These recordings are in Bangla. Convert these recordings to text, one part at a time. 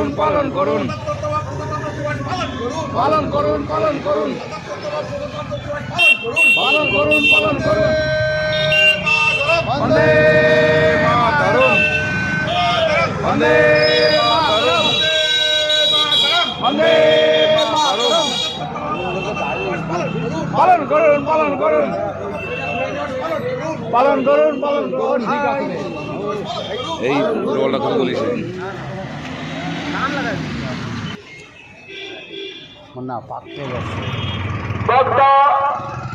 করুন পালন করুন পালন করুন পালন করুন পালন করুন পালন করুন বন্দে মাতরম বন্দে মাতরম বন্দে মাতরম পালন করুন পালন করুন পালন করুন পালন করুন এই রোলটা কথা বলিস না পাত্র Bhakta,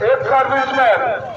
ex-serviceman.